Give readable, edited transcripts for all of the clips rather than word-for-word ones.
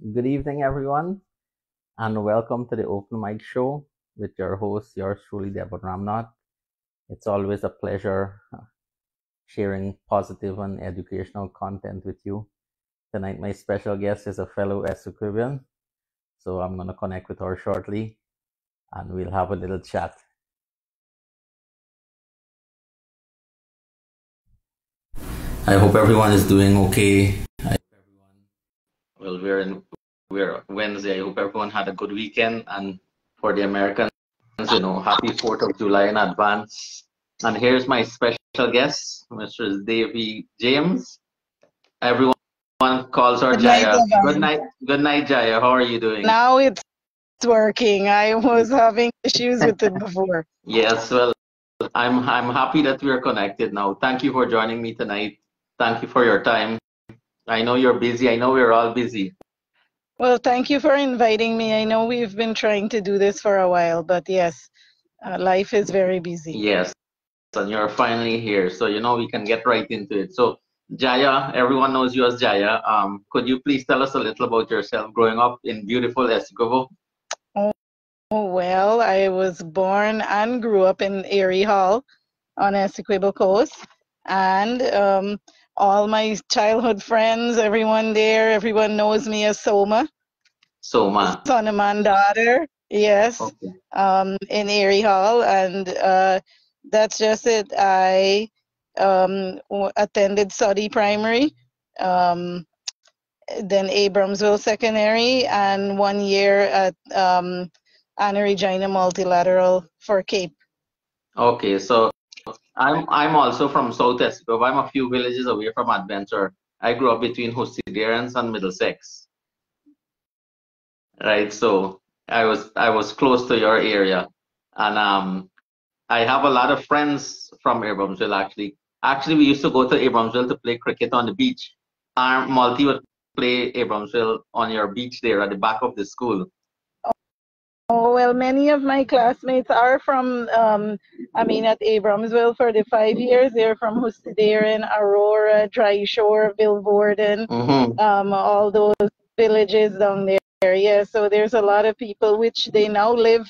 Good evening, everyone, and welcome to the Open Mic Show with your host, yours truly, Devi. It's always a pleasure sharing positive and educational content with you. Tonight, my special guest is a fellow Essequibian, so I'm going to connect with her shortly and we'll have a little chat. I hope everyone is doing okay. Well, we're Wednesday. I hope everyone had a good weekend, and for the Americans, happy 4th of July in advance. And here's my special guest, Mr. Devi James. Everyone calls her Good night, Jaya. Devi. Good night, Jaya. How are you doing? Now it's working. I was having issues with it before. Yes, well, I'm happy that we're connected now. Thank you for joining me tonight. Thank you for your time. I know you're busy. I know we're all busy. Well, thank you for inviting me. I know we've been trying to do this for a while, but yes, life is very busy. Yes, and you're finally here. So, we can get right into it. So, Jaya, everyone knows you as Jaya. Could you please tell us a little about yourself growing up in beautiful Essequibo? Well, I was born and grew up in Erie Hall on Essequibo Coast, and all my childhood friends, everyone there, everyone knows me as Soma. Soma. Son of man, daughter, yes, Okay. in Erie Hall, and that's just it. I attended Soddy Primary, then Abramsville Secondary, and 1 year at Regina Multilateral for Cape. Okay, so I'm also from South Essequibo. I'm a few villages away from Adventure. I grew up between Hostiderans and Middlesex. Right, so I was close to your area, and I have a lot of friends from Abramsville actually. Actually, we used to go to Abramsville to play cricket on the beach. Our multi would play Abramsville on your beach there at the back of the school. Oh, well, many of my classmates are from, at Abramsville for the 5 years. They're from Hostidarin, Aurora, Dry Shore, Vilvoorden, all those villages down there. Yeah, so there's a lot of people which they now live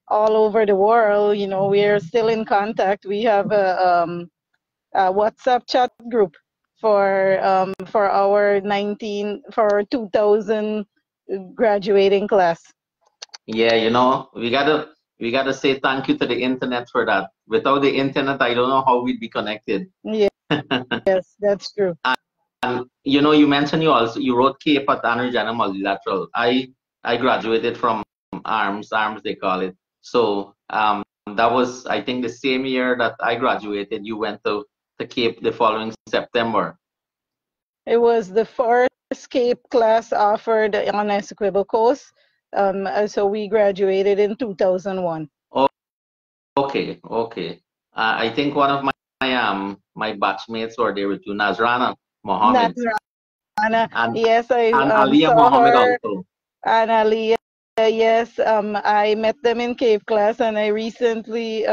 all over the world. We're still in contact. We have a WhatsApp chat group for our 2000 graduating class. Yeah, we gotta say thank you to the internet for that. Without the internet, I don't know how we'd be connected. Yeah, yes, that's true. And you mentioned you wrote Cape at Regina Multilateral. I graduated from Arms they call it. So that was I think the same year that I graduated. You went to Cape the following September. It was the first Cape class offered on Essequibo Coast. So we graduated in 2001. Oh, okay. I think one of my batchmates were there with you, Nazrana Mohammed. Nazrana, And, yes, I and Aliyah saw Mohammed her. also. And Aliyah, yes, I met them in Cape class, and I recently,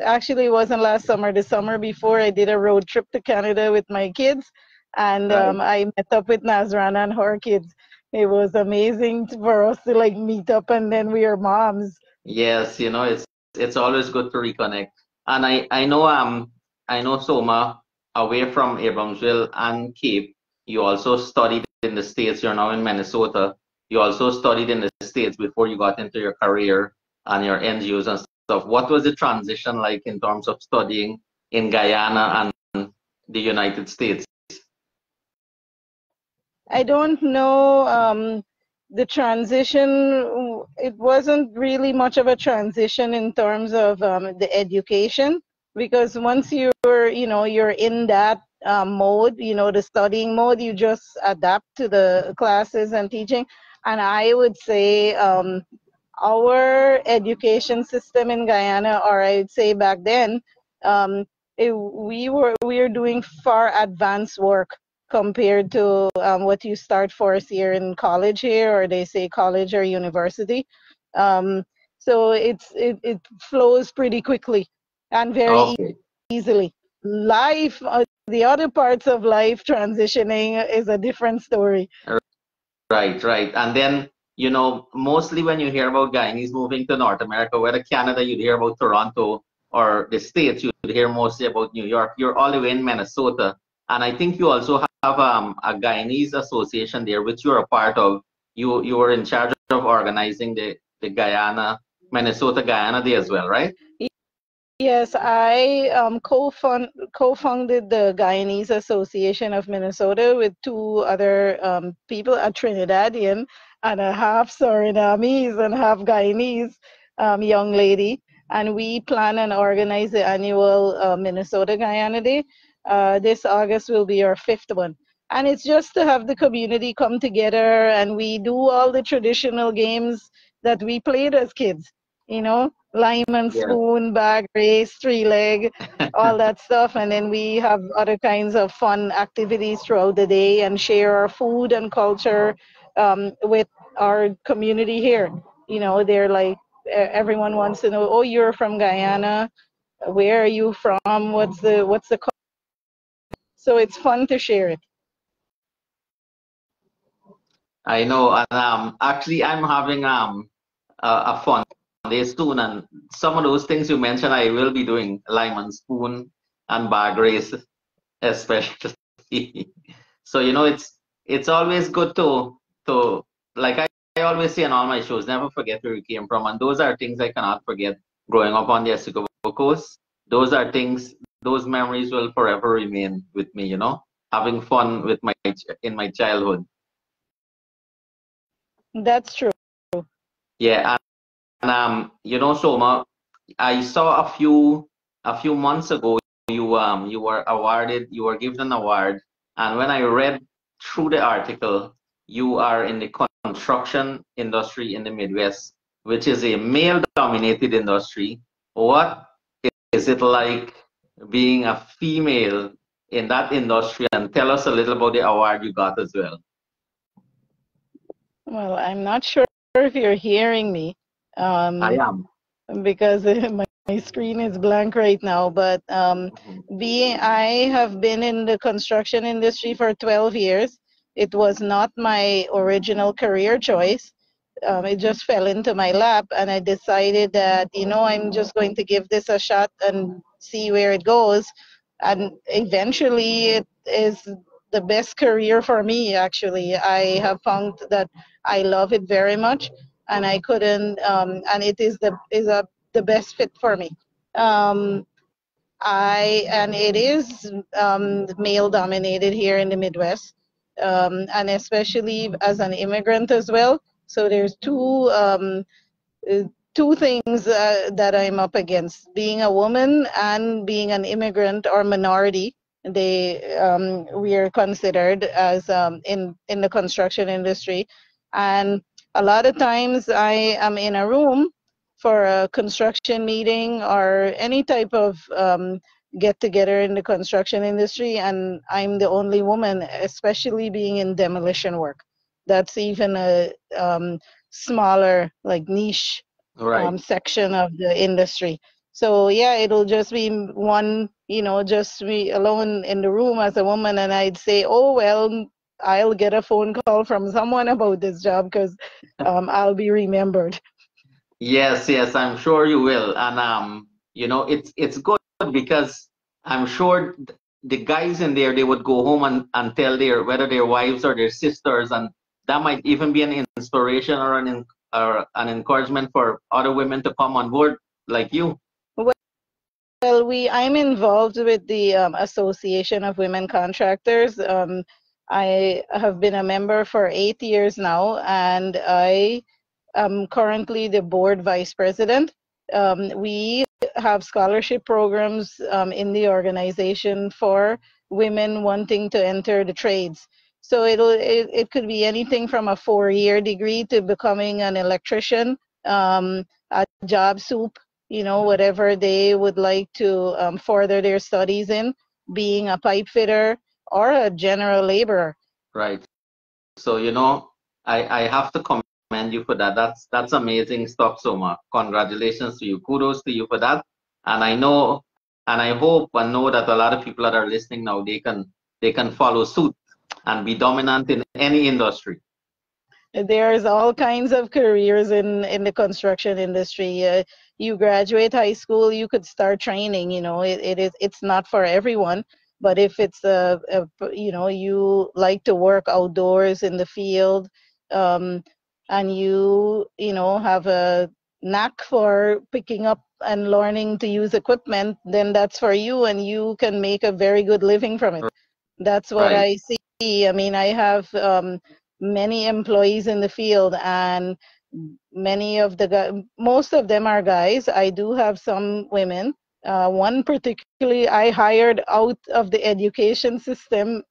actually it wasn't last summer, the summer before, I did a road trip to Canada with my kids, and I met up with Nazrana and her kids. It was amazing for us to meet up, and then we are moms. Yes, it's always good to reconnect. And I know Soma, away from Abramsville and Cape, you also studied in the States. You're now in Minnesota. You also studied in the States before you got into your career and your NGOs and stuff. What was the transition like in terms of studying in Guyana and the United States? I don't know the transition. It wasn't really much of a transition in terms of the education, because once you're in that mode, the studying mode, you just adapt to the classes and teaching. And I would say our education system in Guyana, or I'd say back then, we are doing far advanced work compared to what you start first year in college here, or they say college or university. So it flows pretty quickly and very easily. Life, the other parts of life transitioning is a different story. Right, right. And then, mostly when you hear about Guyanese moving to North America, whether Canada, you'd hear about Toronto, or the States, you'd hear mostly about New York. You're all the way in Minnesota. And I think you also have a Guyanese association there, which you're a part of. You were in charge of organizing the Guyana, Minnesota Guyana Day as well, right? Yes, I co-founded the Guyanese Association of Minnesota with two other people, a Trinidadian and a half Surinamese and half Guyanese young lady. And we plan and organize the annual Minnesota Guyana Day. This August will be our fifth one. And it's just to have the community come together, and we do all the traditional games that we played as kids, lime and Yeah. spoon, bag race, three leg, all that stuff. And then we have other kinds of fun activities throughout the day and share our food and culture with our community here. They're like, everyone wants to know, oh, you're from Guyana. Where are you from? What's the so it's fun to share it. I know. And actually, I'm having a fun day soon, and some of those things you mentioned, I will be doing lime and spoon and bag race, especially. So it's always good to like I always say in all my shows, never forget where you came from, and those are things I cannot forget. Growing up on the Essequibo Coast, those are things, those memories will forever remain with me. Having fun with in my childhood. That's true. Yeah, and Soma, I saw a few months ago you were given an award, and when I read through the article, you are in the construction industry in the Midwest, which is a male-dominated industry. What is it like being a female in that industry? And tell us a little about the award you got as well. Well, I'm not sure if you're hearing me. I Um, am. because my screen is blank right now. But I have been in the construction industry for 12 years. It was not my original career choice. It just fell into my lap, and I decided that, I'm just going to give this a shot and see where it goes. And eventually, it is the best career for me, actually. I have found that I love it very much, and I couldn't, and it the best fit for me. Um, and it is male dominated here in the Midwest, and especially as an immigrant as well. So there's uh, two things that I'm up against: being a woman and being an immigrant or minority. We are considered as in the construction industry, and a lot of times I am in a room for a construction meeting or any type of get together in the construction industry, and I'm the only woman, especially being in demolition work. That's even a smaller, like niche Right. section of the industry. So yeah, it'll just be one, just me alone in the room as a woman, and I'd say, oh well, I'll get a phone call from someone about this job because I'll be remembered. Yes, yes, I'm sure you will. And it's good because I'm sure the guys in there, they would go home and tell whether their wives or their sisters, and that might even be an inspiration or an encouragement for other women to come on board like you. Well, I'm involved with the Association of Women Contractors. I have been a member for 8 years now, and I am currently the board vice president. We have scholarship programs in the organization for women wanting to enter the trades. So it could be anything from a 4-year degree to becoming an electrician, a job soup, whatever they would like to further their studies in, being a pipe fitter or a general laborer. Right. So, I have to commend you for that. That's amazing stuff, Soma. Congratulations to you. Kudos to you for that. And I know, and I hope and know that a lot of people that are listening now, they can follow suit and be dominant in any industry. There's all kinds of careers in the construction industry. You graduate high school, you could start training. It's not for everyone, but if it's you like to work outdoors in the field, um, and you have a knack for picking up and learning to use equipment, then that's for you, and you can make a very good living from it. That's what Right. I see. I mean, I have many employees in the field, and most of them are guys. I do have some women. One particularly I hired out of the education system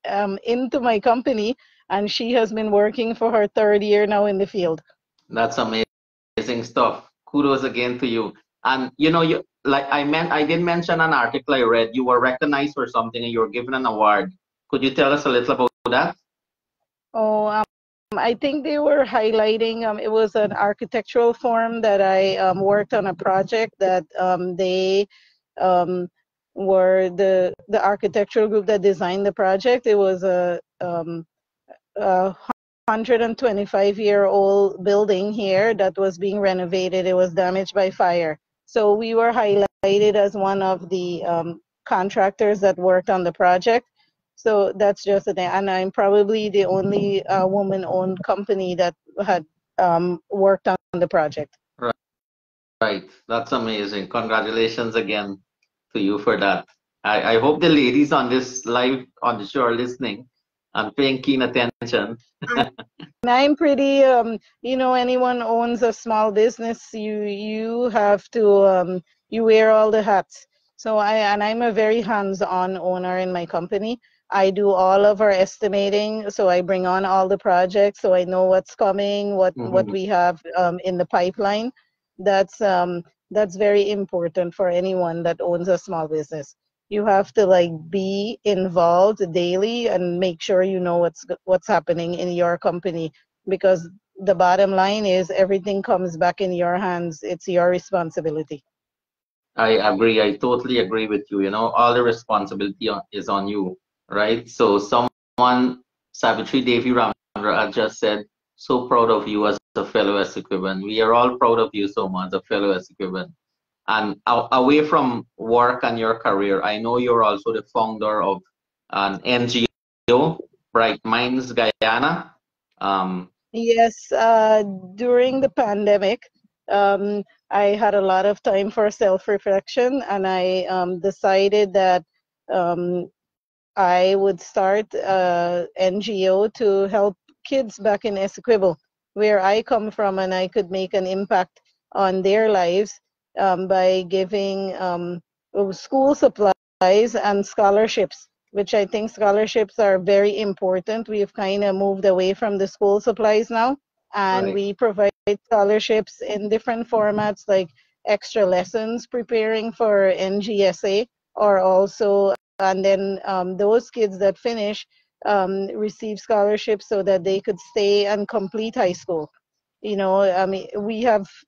into my company, and she has been working for her third year now in the field. That's amazing stuff. Kudos again to you. And you like I did mention an article I read. You were recognized for something and you were given an award. Could you tell us a little about that? Oh, I think they were highlighting, it was an architectural firm that I worked on a project that they um, were the architectural group that designed the project. It was a 125-year-old building here that was being renovated. It was damaged by fire. So we were highlighted as one of the contractors that worked on the project. So that's just the thing. And I'm probably the only woman-owned company that had worked on the project. Right. Right. That's amazing. Congratulations again to you for that. I hope the ladies on this live on the show are listening and paying keen attention. And I'm pretty, anyone owns a small business, you have to, you wear all the hats. So I'm a very hands-on owner in my company. I do all of our estimating, so I bring on all the projects, so I know what's coming, what Mhm. we have in the pipeline. That's very important for anyone that owns a small business. You have to like be involved daily and make sure you know what's happening in your company, because the bottom line is everything comes back in your hands. It's your responsibility. I agree. I totally agree with you. All the responsibility is on you, right? So someone, Savitri Devi Ramandra, just said, so proud of you as a fellow S-equivalent. We are all proud of you so much, as a fellow S-equivalent. And away from work and your career, I know you're also the founder of an NGO, Bright Minds Guyana. Um, Yes, during the pandemic, um, I had a lot of time for self-reflection, and I decided that um, I would start a NGO to help kids back in Essequibo, where I come from, and I could make an impact on their lives by giving school supplies and scholarships, which I think scholarships are very important. We've kind of moved away from the school supplies now, and right. we provide scholarships in different formats like extra lessons preparing for NGSA, or also and then those kids that finish receive scholarships so that they could stay and complete high school. I mean,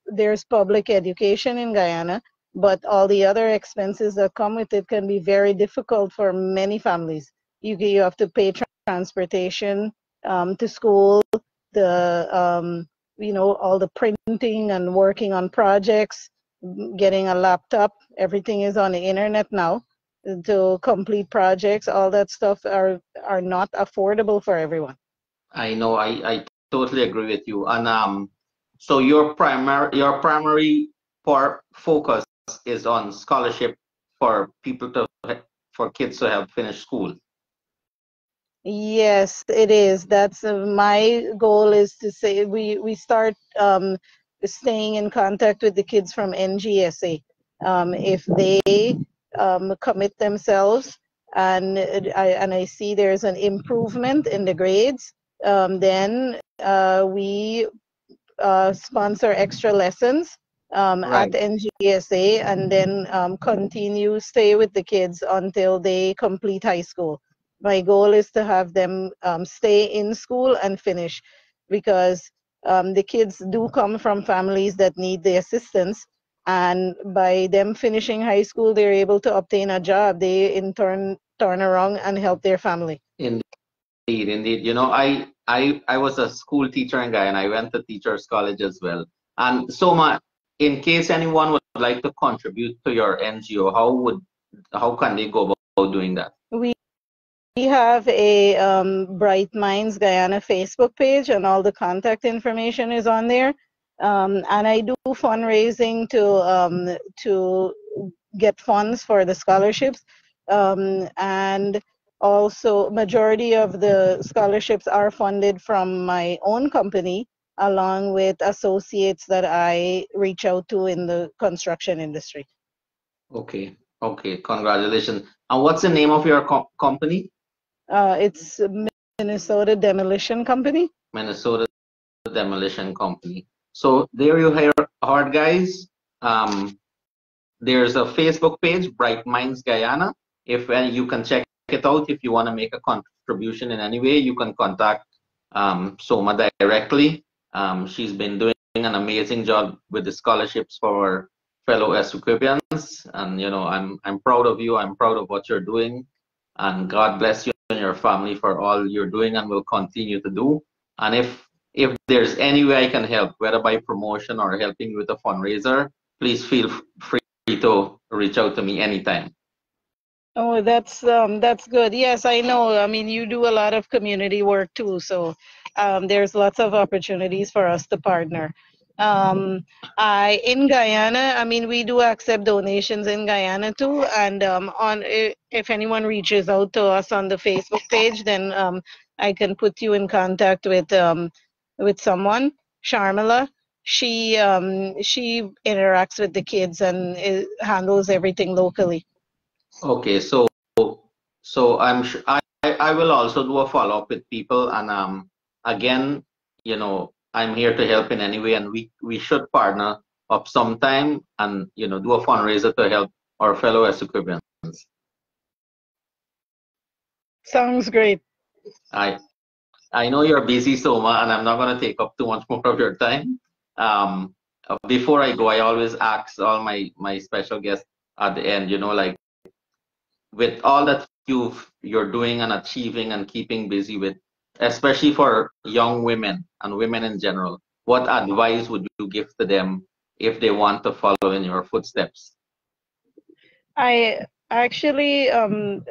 there's public education in Guyana, but all the other expenses that come with it can be very difficult for many families. You have to pay transportation to school, the all the printing and working on projects, getting a laptop. Everything is on the internet now to complete projects. All that stuff are not affordable for everyone. I know. I totally agree with you. And so your primary focus is on scholarship for for kids to help finish school. Yes, it is. That's my goal, is to say we start staying in contact with the kids from NGSA. If they commit themselves, and I see there's an improvement in the grades, then we sponsor extra lessons at Right. NGSA, and then stay with the kids until they complete high school. My goal is to have them stay in school and finish, because the kids do come from families that need the assistance. And by them finishing high school, they're able to obtain a job. They in turn turn around and help their family. Indeed, indeed. I was a school teacher in Guyana. I went to teachers college as well. And so in case anyone would like to contribute to your NGO, how can they go about doing that? We have a Bright Minds Guyana Facebook page, and all the contact information is on there. And I do fundraising to get funds for the scholarships, and also majority of the scholarships are funded from my own company, along with associates that I reach out to in the construction industry. Okay, okay, congratulations. And what's the name of your company? It's Minnesota Demolition Company. Minnesota Demolition Company. So there you heard, guys. There's a Facebook page, Bright Minds Guyana. If you can check it out, if you want to make a contribution in any way, you can contact Soma directly. She's been doing an amazing job with the scholarships for fellow Essequipians, and I'm proud of you. I'm proud of what you're doing, and God bless you and your family for all you're doing and will continue to do. And if there's any way I can help, whether by promotion or helping you with a fundraiser, please feel free to reach out to me anytime. Oh, that's good. Yes, I know. I mean, you do a lot of community work too, so there's lots of opportunities for us to partner. In Guyana, I mean, we do accept donations in Guyana too, and if anyone reaches out to us on the Facebook page, then I can put you in contact with someone, Sharmila. She interacts with the kids and handles everything locally. Okay, so I'm sure I will also do a follow-up with people, and again, I'm here to help in any way, and we should partner up sometime and do a fundraiser to help our fellow Essequipians. Sounds great. I know you're busy, Soma, and I'm not going to take up too much more of your time. Before I go, I always ask all my special guests at the end, like, with all that you're doing and achieving and keeping busy with, especially for young women and women in general, what advice would you give to them if they want to follow in your footsteps? I actually,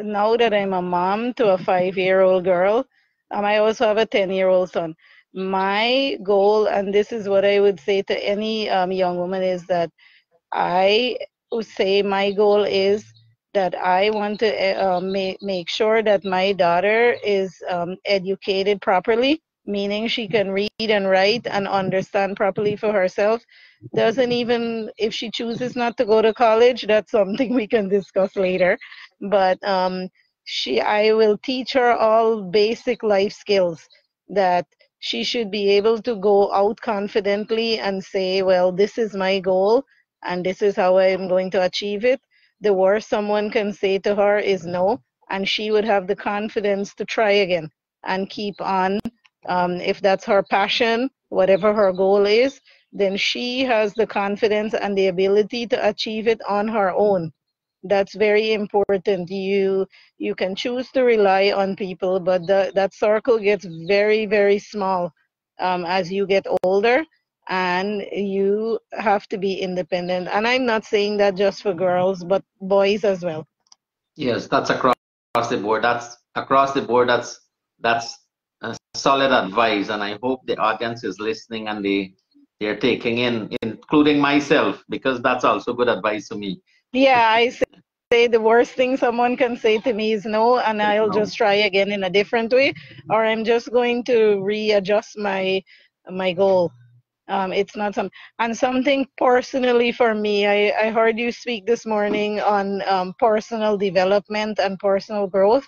now that I'm a mom to a 5-year-old girl, I also have a 10-year-old son. My goal, and this is what I would say to any young woman, is that I would say my goal is that I want to make sure that my daughter is educated properly, meaning she can read and write and understand properly for herself. Doesn't even, if she chooses not to go to college, that's something we can discuss later. But I will teach her all basic life skills that she should be able to go out confidently and say, well, this is my goal and this is how I am going to achieve it. The worst someone can say to her is no, and she would have the confidence to try again and keep on. If that's her passion, whatever her goal is, then she has the confidence and the ability to achieve it on her own. That's very important. You can choose to rely on people, but that circle gets very, very small as you get older, and you have to be independent. And I'm not saying that just for girls, but boys as well. Yes, that's across the board. That's across the board. That's solid advice, and I hope the audience is listening and they're taking in, including myself, because that's also good advice to me. Yeah, I say the worst thing someone can say to me is no, and I'll just try again in a different way, or I'm just going to readjust my goal. It's not something personally for me. I heard you speak this morning on personal development and personal growth.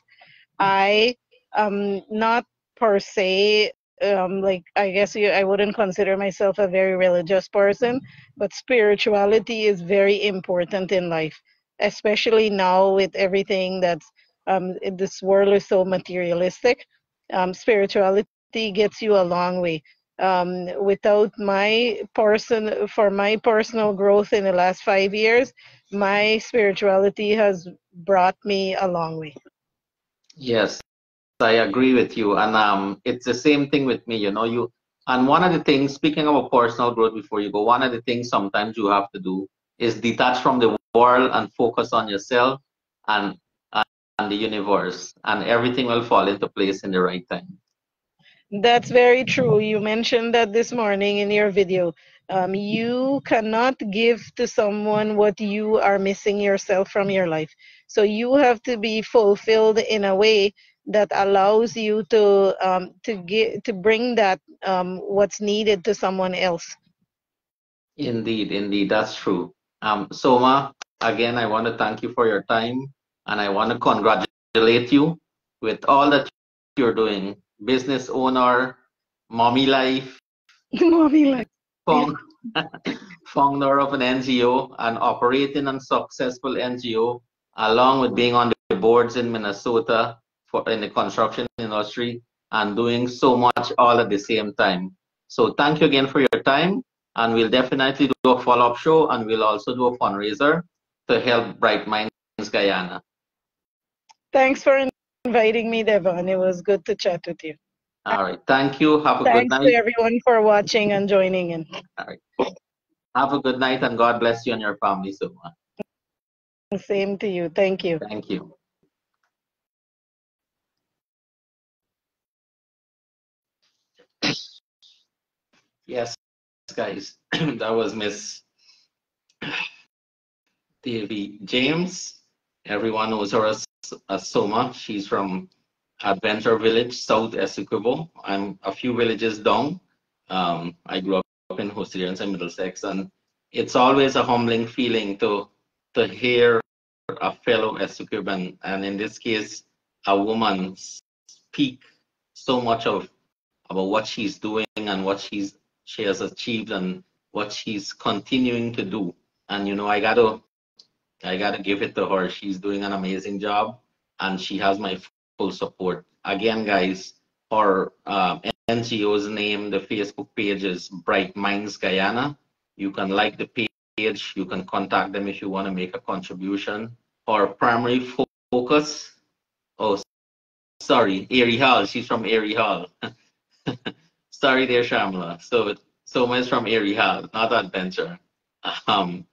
I not per se like, I guess I wouldn't consider myself a very religious person, but spirituality is very important in life, especially now with everything that's this world is so materialistic. Spirituality gets you a long way. Without for my personal growth in the last 5 years, my spirituality has brought me a long way. Yes, I agree with you. And it's the same thing with me, and one of the things, speaking about personal growth before you go, one of the things sometimes you have to do is detach from the world and focus on yourself and and the universe, and everything will fall into place in the right time. That's very true. You mentioned that this morning in your video. You cannot give to someone what you are missing yourself from your life. So you have to be fulfilled in a way that allows you to bring that what's needed to someone else. Indeed, indeed, that's true. Soma, again, I want to thank you for your time, and I want to congratulate you with all that you're doing. Business owner, mommy life, Mommy life. Yeah. found, founder of an NGO, and operating a successful NGO, along with being on the boards in Minnesota in the construction industry, and doing so much all at the same time. So thank you again for your time, and we'll definitely do a follow-up show, and we'll also do a fundraiser to help Bright Minds Guyana. Thanks for inviting me, Devon. It was good to chat with you. All right, thank you. Have a good Thanks to night. everyone for watching and joining in. All right, have a good night, and God bless you and your family so much. Same to you. Thank you. Thank you. Yes, guys, that was Miss Devi James. Everyone knows her as Soma. She's from Adventure Village, South Essequibo. I'm a few villages down. I grew up in Hostilians and Middlesex, and it's always a humbling feeling to hear a fellow Essequiban, and in this case, a woman speak so much about what she's doing and what she has achieved and what she's continuing to do. And I gotta give it to her. She's doing an amazing job, and she has my full support. Again, guys, her NGO's name, the Facebook page is Bright Minds Guyana. You can like the page. You can contact them if you want to make a contribution. Her primary focus. Oh, sorry, Erie Hall. She's from Erie Hall. Sorry there, Shamla. So Soma is from Erie Hall, not Adventure. Um,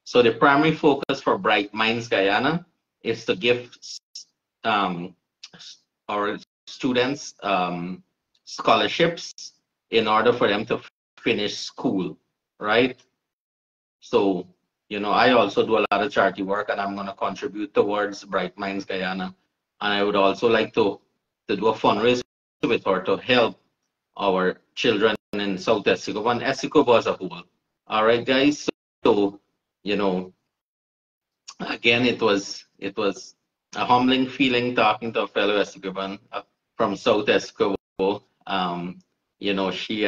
so the primary focus for Bright Minds Guyana is to give um, our students scholarships in order for them to finish school, right? So, I also do a lot of charity work, and I'm going to contribute towards Bright Minds Guyana. And I would also like to do a fundraiser with her to help our children in South Essequibo and Essequibo as a whole. All right, guys. So, you know, again, it was a humbling feeling talking to a fellow Essequiban from South Essequibo. You know, she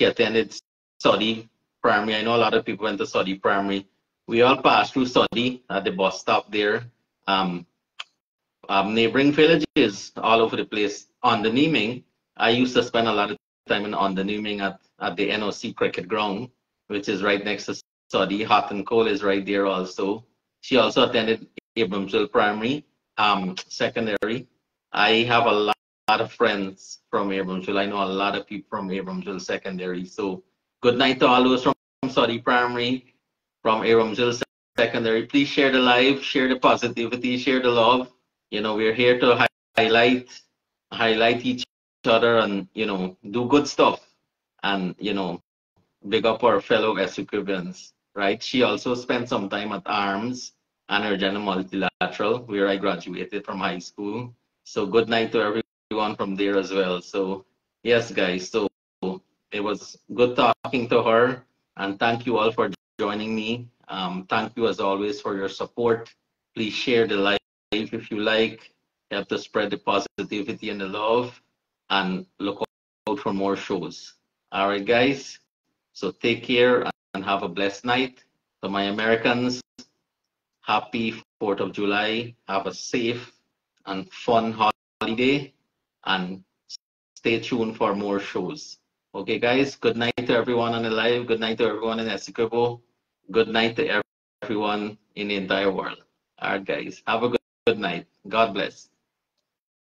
attended study primary. I know a lot of people went to study primary. We all passed through study at the bus stop there. Um, Neighboring villages all over the place. On the Naming, I used to spend a lot of time on the Naming at the NOC cricket ground, which is right next to study. Hot and Cold is right there also. She also attended Abramsville Primary, secondary. I have a lot of friends from Abramsville. I know a lot of people from Abramsville Secondary. So good night to all those from study primary, from Abramsville Secondary. Please share the live, share the positivity, share the love. We're here to highlight each other and, do good stuff and, big up our fellow Essequians, right? She also spent some time at Arms and Regina Multilateral, where I graduated from high school. So good night to everyone from there as well. So yes, guys, so it was good talking to her, and thank you all for joining me. Thank you as always for your support. Please share the live if you like. Help to spread the positivity and the love, and look out for more shows. All right, guys. So take care and have a blessed night. To my Americans, happy 4th of July. Have a safe and fun holiday, and stay tuned for more shows. Okay, guys. Good night to everyone on the live. Good night to everyone in Essequibo. Good night to everyone in the entire world. All right, guys. Have a good night. God bless.